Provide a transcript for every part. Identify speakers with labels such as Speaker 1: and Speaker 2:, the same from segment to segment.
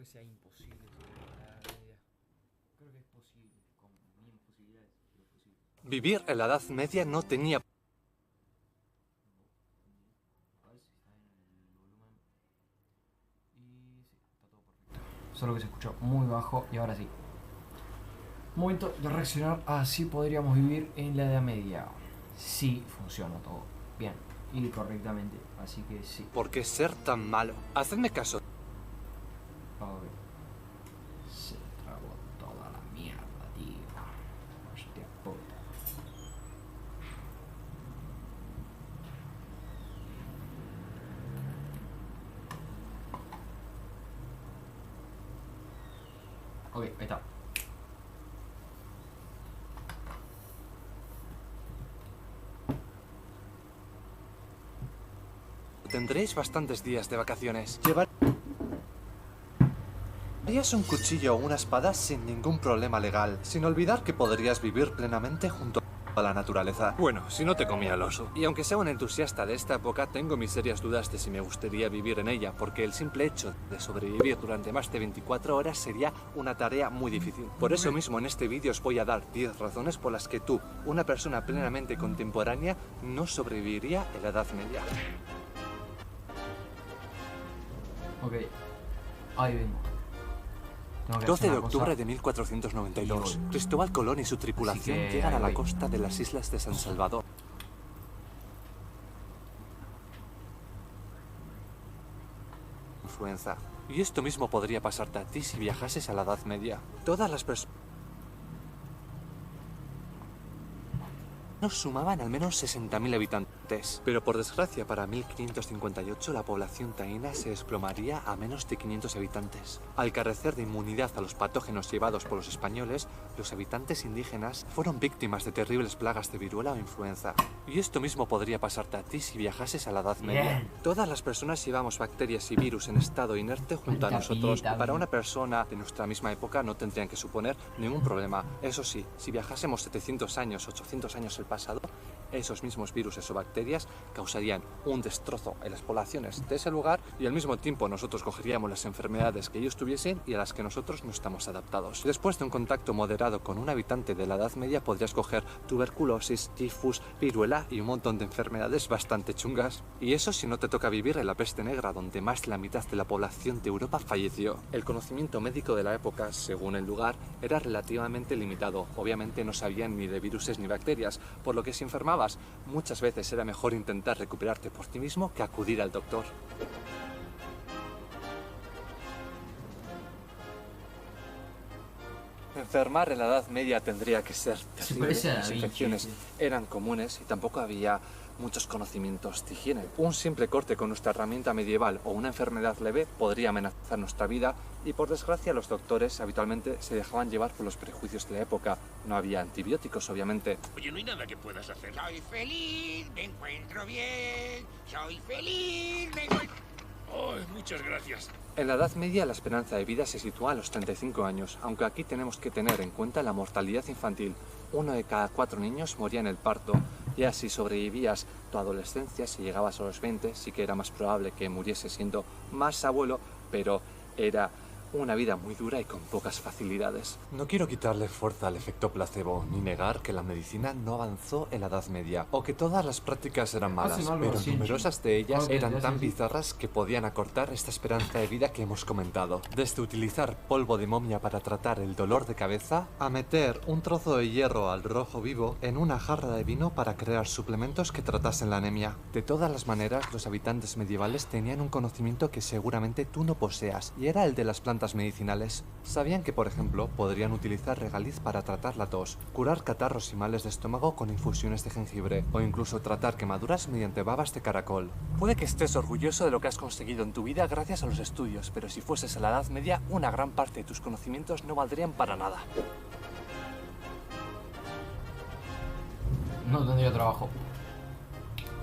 Speaker 1: que sea imposible sobrevivir a la Edad Media. Creo que es posible, con mínimas posibilidades, pero es posible.
Speaker 2: Vivir en la Edad Media no tenía...
Speaker 1: A ver si está en el volumen. Y sí, está todo perfecto. Solo que se escuchó muy bajo y ahora sí. Momento de reaccionar a si podríamos vivir en la Edad Media. Sí, funciona todo bien y correctamente, así que sí.
Speaker 2: ¿Por qué ser tan malo? Hacedme caso.
Speaker 1: Ok. Se tragó toda la mierda, tío. Hostia puta. Ok, ahí está.
Speaker 2: Tendréis bastantes días de vacaciones. Llevarías un cuchillo o una espada sin ningún problema legal, sin olvidar que podrías vivir plenamente junto a la naturaleza. Bueno, si no te comía el oso. Y aunque sea un entusiasta de esta época, tengo mis serias dudas de si me gustaría vivir en ella, porque el simple hecho de sobrevivir durante más de 24 horas sería una tarea muy difícil. Por eso mismo en este vídeo os voy a dar 10 razones por las que tú, una persona plenamente contemporánea, no sobreviviría en la Edad Media.
Speaker 1: Ok, ahí vengo.
Speaker 2: 12 de octubre de 1492. Cristóbal Colón y su tripulación llegan a la costa de las islas de San Salvador. Influenza. Y esto mismo podría pasarte a ti si viajases a la Edad Media. Todas las personas sumaban al menos 60.000 habitantes. Pero por desgracia, para 1558 la población taína se desplomaría a menos de 500 habitantes. Al carecer de inmunidad a los patógenos llevados por los españoles, los habitantes indígenas fueron víctimas de terribles plagas de viruela o influenza. Y esto mismo podría pasarte a ti si viajases a la Edad Media. Todas las personas llevamos bacterias y virus en estado inerte junto a nosotros. Y para una persona de nuestra misma época no tendrían que suponer ningún problema. Eso sí, si viajásemos 700 años, 800 años el pasado, esos mismos virus o bacterias causarían un destrozo en las poblaciones de ese lugar y al mismo tiempo nosotros cogeríamos las enfermedades que ellos tuviesen y a las que nosotros no estamos adaptados. Después de un contacto moderado con un habitante de la Edad Media podrías coger tuberculosis, tifus, viruela y un montón de enfermedades bastante chungas. Y eso si no te toca vivir en la peste negra, donde más de la mitad de la población de Europa falleció. El conocimiento médico de la época, según el lugar, era relativamente limitado. Obviamente no sabían ni de viruses ni bacterias, por lo que si enfermabas, muchas veces era mejor intentar recuperarte por ti mismo que acudir al doctor. Enfermar en la Edad Media tendría que ser terrible. Las infecciones eran comunes y tampoco había muchos conocimientos de higiene. Un simple corte con nuestra herramienta medieval o una enfermedad leve podría amenazar nuestra vida y por desgracia los doctores habitualmente se dejaban llevar por los prejuicios de la época. No había antibióticos, obviamente.
Speaker 3: Oye, no hay nada que puedas hacer. Soy feliz, me encuentro bien. Soy feliz, me encuentro... Oh, muchas gracias.
Speaker 2: En la Edad Media la esperanza de vida se sitúa a los 35 años, aunque aquí tenemos que tener en cuenta la mortalidad infantil. 1 de cada 4 niños moría en el parto. Ya si sobrevivías tu adolescencia, si llegabas a los 20, sí que era más probable que muriese siendo más abuelo, pero era una vida muy dura y con pocas facilidades. No quiero quitarle fuerza al efecto placebo, ni negar que la medicina no avanzó en la Edad Media, o que todas las prácticas eran malas, pero numerosas de ellas eran tan bizarras que podían acortar esta esperanza de vida que hemos comentado. Desde utilizar polvo de momia para tratar el dolor de cabeza, a meter un trozo de hierro al rojo vivo en una jarra de vino para crear suplementos que tratasen la anemia. De todas las maneras, los habitantes medievales tenían un conocimiento que seguramente tú no poseas, y era el de las plantas medicinales. Sabían que, por ejemplo, podrían utilizar regaliz para tratar la tos, curar catarros y males de estómago con infusiones de jengibre, o incluso tratar quemaduras mediante babas de caracol. Puede que estés orgulloso de lo que has conseguido en tu vida gracias a los estudios, pero si fueses a la Edad Media, una gran parte de tus conocimientos no valdrían para nada.
Speaker 1: No tendría trabajo.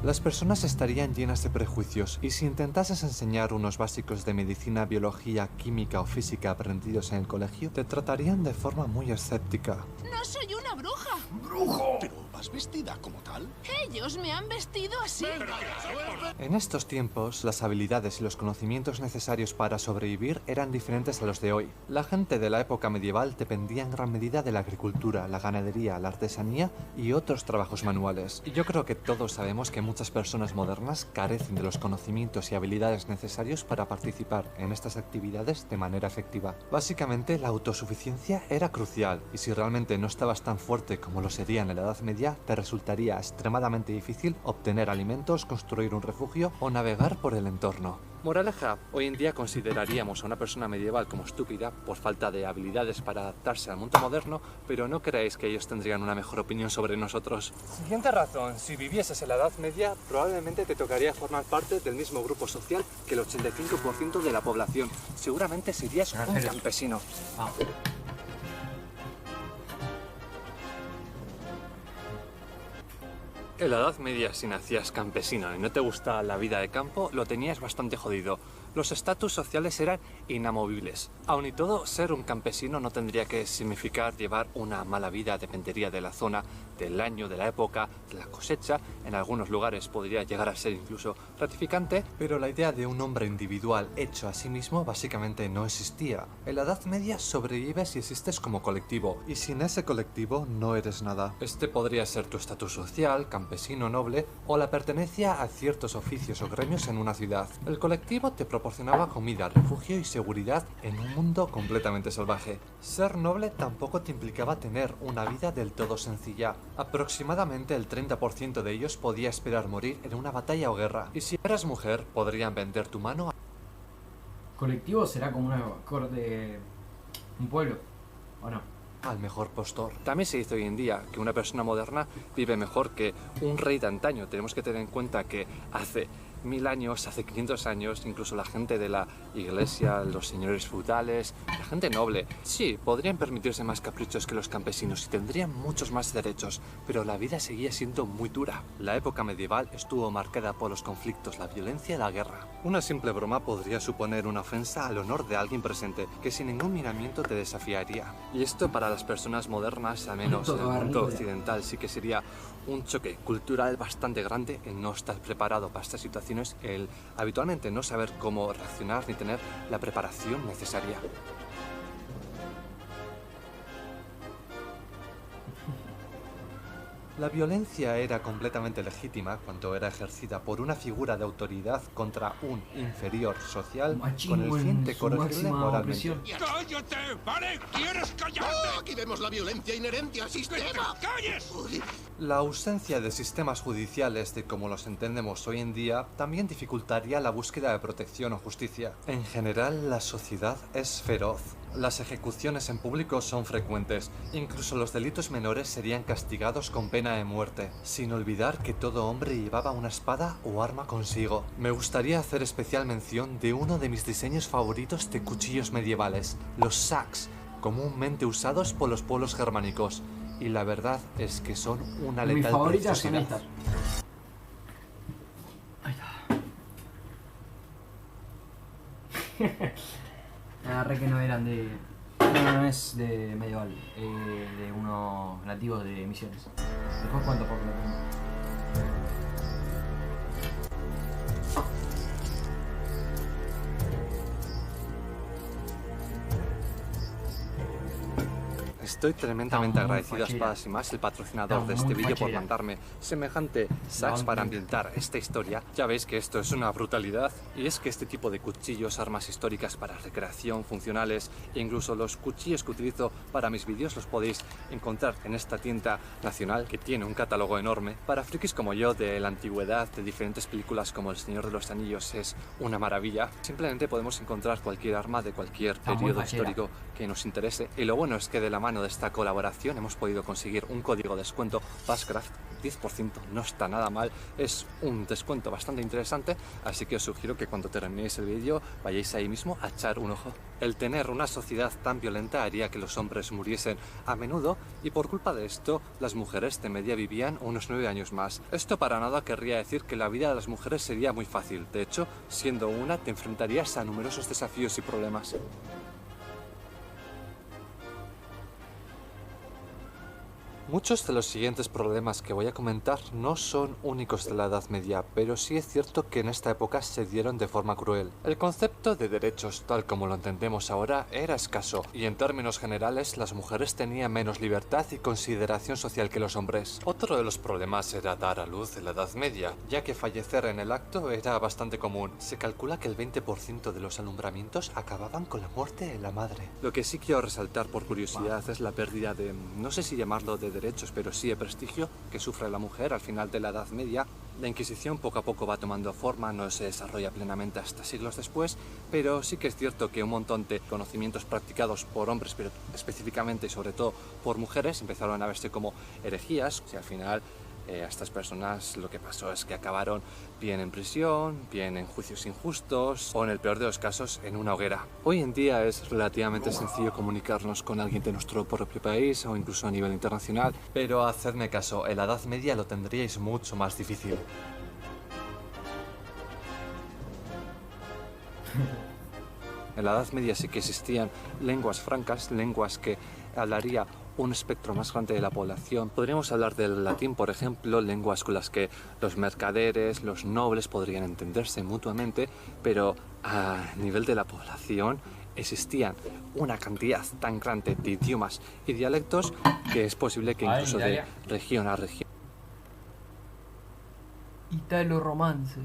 Speaker 2: Las personas estarían llenas de prejuicios y si intentases enseñar unos básicos de medicina, biología, química o física aprendidos en el colegio, te tratarían de forma muy escéptica.
Speaker 4: No soy una bruja.
Speaker 5: ¿Pero vas vestida como tal?
Speaker 4: Ellos me han vestido así.
Speaker 2: En estos tiempos, las habilidades y los conocimientos necesarios para sobrevivir eran diferentes a los de hoy. La gente de la época medieval dependía en gran medida de la agricultura, la ganadería, la artesanía y otros trabajos manuales. Y yo creo que todos sabemos que muchas personas modernas carecen de los conocimientos y habilidades necesarios para participar en estas actividades de manera efectiva. Básicamente, la autosuficiencia era crucial, y si realmente no estabas tan fuerte como lo sería en la Edad Media, te resultaría extremadamente difícil obtener alimentos, construir un refugio o navegar por el entorno. Moraleja, hoy en día consideraríamos a una persona medieval como estúpida por falta de habilidades para adaptarse al mundo moderno, pero no creáis que ellos tendrían una mejor opinión sobre nosotros. Siguiente razón, si vivieses en la Edad Media, probablemente te tocaría formar parte del mismo grupo social que el 85% de la población. Seguramente serías un campesino. En la Edad Media, si nacías campesino y no te gustaba la vida de campo, lo tenías bastante jodido. Los estatus sociales eran inamovibles. Aun y todo, ser un campesino no tendría que significar llevar una mala vida, dependería de la zona, del año, de la época, de la cosecha. En algunos lugares podría llegar a ser incluso gratificante, pero la idea de un hombre individual hecho a sí mismo básicamente no existía. En la Edad Media sobrevives y existes como colectivo, y sin ese colectivo no eres nada. Este podría ser tu estatus social, campesino noble, o la pertenencia a ciertos oficios o gremios en una ciudad. El colectivo te proporcionaba comida, refugio y seguridad en un mundo completamente salvaje. Ser noble tampoco te implicaba tener una vida del todo sencilla. Aproximadamente el 30% de ellos podía esperar morir en una batalla o guerra, y si eras mujer, podrían vender tu mano.
Speaker 1: Colectivo será como una corte, un pueblo, ¿o no?
Speaker 2: Al mejor postor. También se dice hoy en día que una persona moderna vive mejor que un rey de antaño. Tenemos que tener en cuenta que hace 1000 años, hace 500 años, incluso la gente de la iglesia, los señores feudales, la gente noble, sí, podrían permitirse más caprichos que los campesinos y tendrían muchos más derechos, pero la vida seguía siendo muy dura. La época medieval estuvo marcada por los conflictos, la violencia y la guerra. Una simple broma podría suponer una ofensa al honor de alguien presente, que sin ningún miramiento te desafiaría. Y esto para las personas modernas, al menos en el mundo occidental, sí que sería un choque cultural bastante grande el no estar preparado para estas situaciones, el habitualmente no saber cómo reaccionar ni tener la preparación necesaria. La violencia era completamente legítima cuando era ejercida por una figura de autoridad contra un inferior social con el fin de corregirle moralmente.
Speaker 3: ¡Cállate! ¿Vale? ¿Quieres callarte?
Speaker 5: ¡Oh, aquí vemos la violencia inherente al sistema!
Speaker 3: ¡Calles!
Speaker 5: Uy,
Speaker 2: La ausencia de sistemas judiciales de como los entendemos hoy en día también dificultaría la búsqueda de protección o justicia. En general, la sociedad es feroz. Las ejecuciones en público son frecuentes, incluso los delitos menores serían castigados con pena de muerte, sin olvidar que todo hombre llevaba una espada o arma consigo. Me gustaría hacer especial mención de uno de mis diseños favoritos de cuchillos medievales, los sacs, comúnmente usados por los pueblos germánicos, y la verdad es que son una
Speaker 1: Mis
Speaker 2: letal
Speaker 1: favoritas son
Speaker 2: preciosidad.
Speaker 1: estas. Ahí está. Agarré que no eran de... No es de medieval, de unos nativos de Misiones. Después cuento por lo que...
Speaker 2: Estoy tremendamente
Speaker 1: Está muy
Speaker 2: agradecido a
Speaker 1: fachera.
Speaker 2: Espadas y Más, el patrocinador
Speaker 1: Está
Speaker 2: de este
Speaker 1: muy
Speaker 2: vídeo, por
Speaker 1: fachera.
Speaker 2: mandarme semejante sacs para ambientar esta historia. Ya veis que esto es una brutalidad, y es que este tipo de cuchillos, armas históricas para recreación, funcionales, e incluso los cuchillos que utilizo para mis vídeos los podéis encontrar en esta tienda nacional que tiene un catálogo enorme. Para frikis como yo de la antigüedad, de diferentes películas como El Señor de los Anillos, es una maravilla. Simplemente podemos encontrar cualquier arma de cualquier
Speaker 1: Está muy
Speaker 2: periodo
Speaker 1: fachera.
Speaker 2: histórico que nos interese, y lo bueno es que de la mano término de esta colaboración hemos podido conseguir un código de descuento Buzzcraft 10%, no está nada mal, es un descuento bastante interesante, así que os sugiero que cuando terminéis el vídeo vayáis ahí mismo a echar un ojo. El tener una sociedad tan violenta haría que los hombres muriesen a menudo y por culpa de esto las mujeres de media vivían unos 9 años más. Esto para nada querría decir que la vida de las mujeres sería muy fácil, de hecho, siendo una te enfrentarías a numerosos desafíos y problemas. Muchos de los siguientes problemas que voy a comentar no son únicos de la Edad Media, pero sí es cierto que en esta época se dieron de forma cruel. El concepto de derechos, tal como lo entendemos ahora, era escaso, y en términos generales las mujeres tenían menos libertad y consideración social que los hombres. Otro de los problemas era dar a luz en la Edad Media, ya que fallecer en el acto era bastante común. Se calcula que el 20% de los alumbramientos acababan con la muerte de la madre. Lo que sí quiero resaltar por curiosidad es la pérdida de, no sé si llamarlo de derechos, pero sí de prestigio que sufre la mujer al final de la Edad Media. La Inquisición poco a poco va tomando forma, no se desarrolla plenamente hasta siglos después, pero sí que es cierto que un montón de conocimientos practicados por hombres, pero específicamente y sobre todo por mujeres, empezaron a verse como herejías, y al final a estas personas lo que pasó es que acabaron bien en prisión, bien en juicios injustos o en el peor de los casos en una hoguera. Hoy en día es relativamente sencillo comunicarnos con alguien de nuestro propio país o incluso a nivel internacional, pero hacedme caso, en la Edad Media lo tendríais mucho más difícil. En la Edad Media sí que existían lenguas francas, lenguas que hablaría un espectro más grande de la población. Podríamos hablar del latín, por ejemplo, lenguas con las que los mercaderes, los nobles podrían entenderse mutuamente, pero a nivel de la población existían una cantidad tan grande de idiomas y dialectos que es posible que incluso de región a región
Speaker 1: Italo-romance.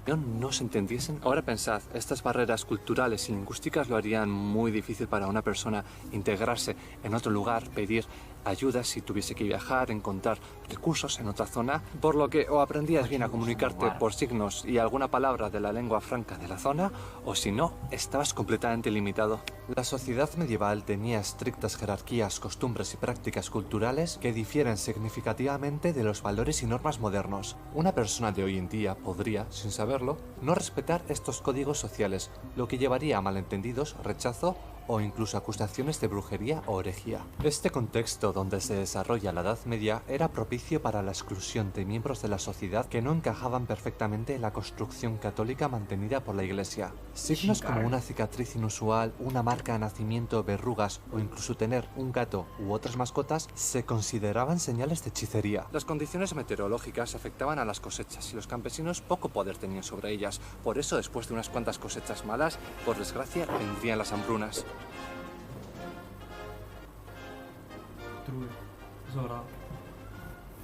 Speaker 2: no se entendiesen. Ahora pensad, estas barreras culturales y lingüísticas lo harían muy difícil para una persona integrarse en otro lugar, pedir ayuda si tuviese que viajar, encontrar recursos en otra zona, por lo que o aprendías bien a comunicarte por signos y alguna palabra de la lengua franca de la zona, o si no, estabas completamente limitado. La sociedad medieval tenía estrictas jerarquías, costumbres y prácticas culturales que difieren significativamente de los valores y normas modernos. Una persona de hoy en día podría, sin saberlo, no respetar estos códigos sociales, lo que llevaría a malentendidos, rechazo o incluso acusaciones de brujería o herejía. Este contexto donde se desarrolla la Edad Media era propicio para la exclusión de miembros de la sociedad que no encajaban perfectamente en la construcción católica mantenida por la Iglesia. Signos como una cicatriz inusual, una marca de nacimiento, verrugas o incluso tener un gato u otras mascotas se consideraban señales de hechicería. Las condiciones meteorológicas afectaban a las cosechas y los campesinos poco poder tenían sobre ellas. Por eso, después de unas cuantas cosechas malas, por desgracia, vendrían las hambrunas.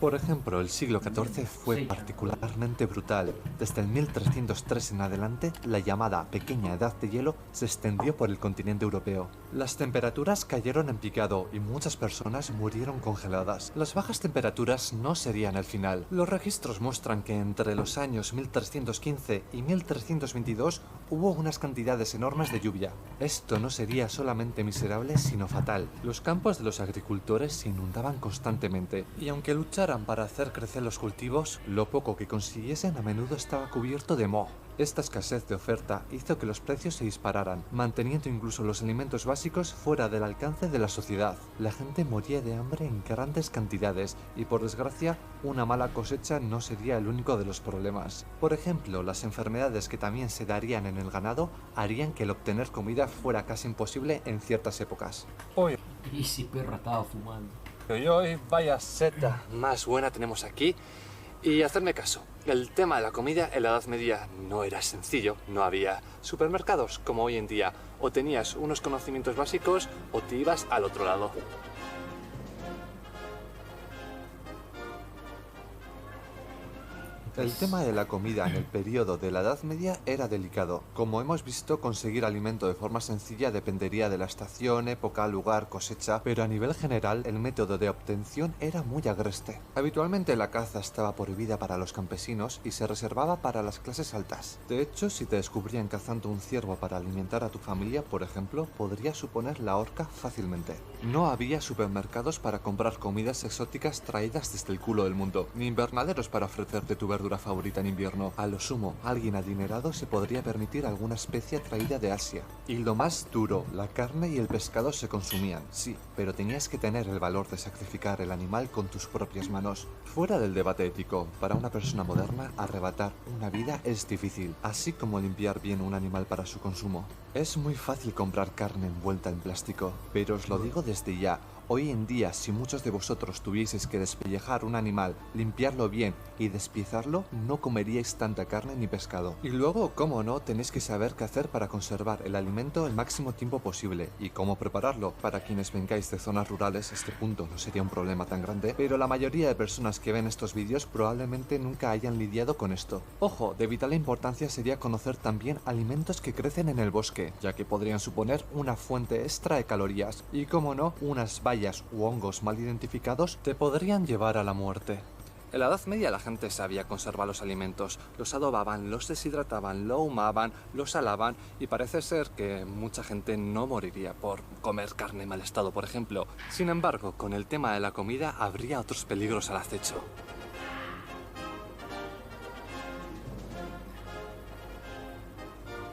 Speaker 2: Por ejemplo, el siglo XIV fue particularmente brutal. Desde el 1303 en adelante, la llamada Pequeña Edad de Hielo se extendió por el continente europeo. Las temperaturas cayeron en picado y muchas personas murieron congeladas. Las bajas temperaturas no serían el final. Los registros muestran que entre los años 1315 y 1322 hubo unas cantidades enormes de lluvia. Esto no sería solamente miserable, sino fatal. Los campos de los agricultores se inundaban constantemente, y aunque lucharan para hacer crecer los cultivos, lo poco que consiguiesen a menudo estaba cubierto de moho. Esta escasez de oferta hizo que los precios se dispararan, manteniendo incluso los alimentos básicos fuera del alcance de la sociedad. La gente moría de hambre en grandes cantidades y, por desgracia, una mala cosecha no sería el único de los problemas. Por ejemplo, las enfermedades que también se darían en el ganado harían que el obtener comida fuera casi imposible en ciertas épocas.
Speaker 1: Y si perro estaba fumando.
Speaker 2: Y hoy, vaya seta más buena tenemos aquí. Y hacerme caso, el tema de la comida en la Edad Media no era sencillo, no había supermercados como hoy en día. O tenías unos conocimientos básicos o te ibas al otro lado. El tema de la comida en el periodo de la Edad Media era delicado. Como hemos visto, conseguir alimento de forma sencilla dependería de la estación, época, lugar, cosecha, pero a nivel general el método de obtención era muy agreste. Habitualmente la caza estaba prohibida para los campesinos y se reservaba para las clases altas. De hecho, si te descubrían cazando un ciervo para alimentar a tu familia, por ejemplo, podría suponer la horca fácilmente. No había supermercados para comprar comidas exóticas traídas desde el culo del mundo, ni invernaderos para ofrecerte tu verdura favorita en invierno. A lo sumo, alguien adinerado se podría permitir alguna especie traída de Asia. Y lo más duro, la carne y el pescado se consumían, sí, pero tenías que tener el valor de sacrificar el animal con tus propias manos. Fuera del debate ético, para una persona moderna, arrebatar una vida es difícil, así como limpiar bien un animal para su consumo. Es muy fácil comprar carne envuelta en plástico, pero os lo digo desde ya. Hoy en día, si muchos de vosotros tuvieseis que despellejar un animal, limpiarlo bien y despiezarlo, no comeríais tanta carne ni pescado. Y luego, cómo no, tenéis que saber qué hacer para conservar el alimento el máximo tiempo posible y cómo prepararlo. Para quienes vengáis de zonas rurales, este punto no sería un problema tan grande, pero la mayoría de personas que ven estos vídeos probablemente nunca hayan lidiado con esto. Ojo, de vital importancia sería conocer también alimentos que crecen en el bosque, ya que podrían suponer una fuente extra de calorías y, cómo no, unas bayas u hongos mal identificados te podrían llevar a la muerte. En la Edad Media la gente sabía conservar los alimentos, los adobaban, los deshidrataban, lo ahumaban, los salaban y parece ser que mucha gente no moriría por comer carne en mal estado, por ejemplo. Sin embargo, con el tema de la comida habría otros peligros al acecho.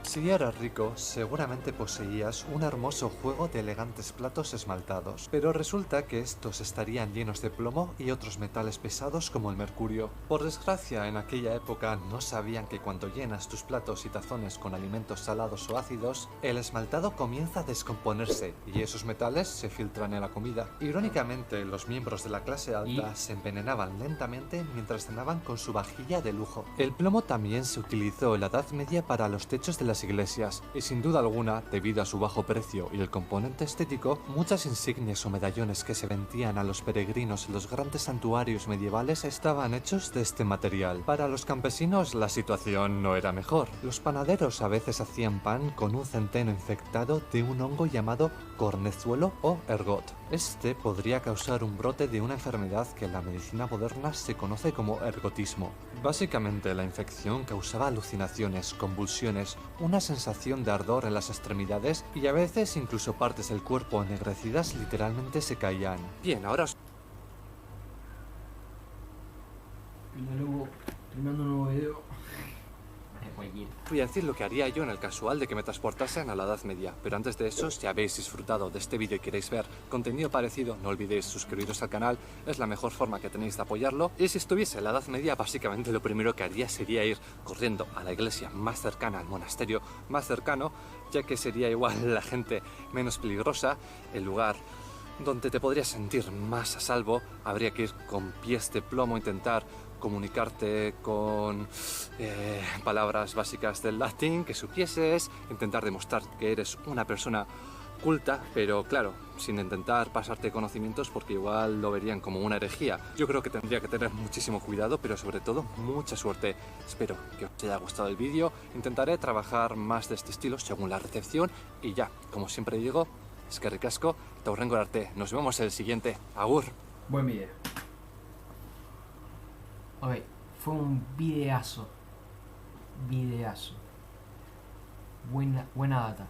Speaker 2: Si eras rico, seguramente poseías un hermoso juego de elegantes platos esmaltados, pero resulta que estos estarían llenos de plomo y otros metales pesados como el mercurio. Por desgracia, en aquella época no sabían que cuando llenas tus platos y tazones con alimentos salados o ácidos, el esmaltado comienza a descomponerse y esos metales se filtran en la comida. Irónicamente, los miembros de la clase alta se envenenaban lentamente mientras cenaban con su vajilla de lujo. El plomo también se utilizó en la Edad Media para los techos de las iglesias, y sin duda alguna, debido a su bajo precio y el componente estético, muchas insignias o medallones que se vendían a los peregrinos en los grandes santuarios medievales estaban hechos de este material. Para los campesinos la situación no era mejor. Los panaderos a veces hacían pan con un centeno infectado de un hongo llamado cornezuelo o ergot. Este podría causar un brote de una enfermedad que en la medicina moderna se conoce como ergotismo. Básicamente la infección causaba alucinaciones, convulsiones, una sensación de ardor en las extremidades y a veces incluso partes del cuerpo ennegrecidas literalmente se caían. Bien, ahora os...
Speaker 1: Luego, terminando un nuevo video.
Speaker 2: voy a decir lo que haría yo en el casual de que me transportasen a la Edad Media, pero antes de eso, si habéis disfrutado de este vídeo y queréis ver contenido parecido, no olvidéis suscribiros al canal, es la mejor forma que tenéis de apoyarlo. Y si estuviese en la Edad Media, básicamente lo primero que haría sería ir corriendo a la iglesia más cercana, al monasterio más cercano, ya que sería igual la gente menos peligrosa, el lugar donde te podrías sentir más a salvo. Habría que ir con pies de plomo, intentar comunicarte con palabras básicas del latín que supieses, intentar demostrar que eres una persona culta, pero claro, sin intentar pasarte conocimientos porque igual lo verían como una herejía. Yo creo que tendría que tener muchísimo cuidado, pero sobre todo mucha suerte. Espero que os haya gustado el vídeo, intentaré trabajar más de este estilo según la recepción y ya, como siempre digo, eskerrik asko, eta hurrengo arte. Nos vemos en el siguiente. Agur.
Speaker 1: Buen video. Ok, fue un videazo. Buena data.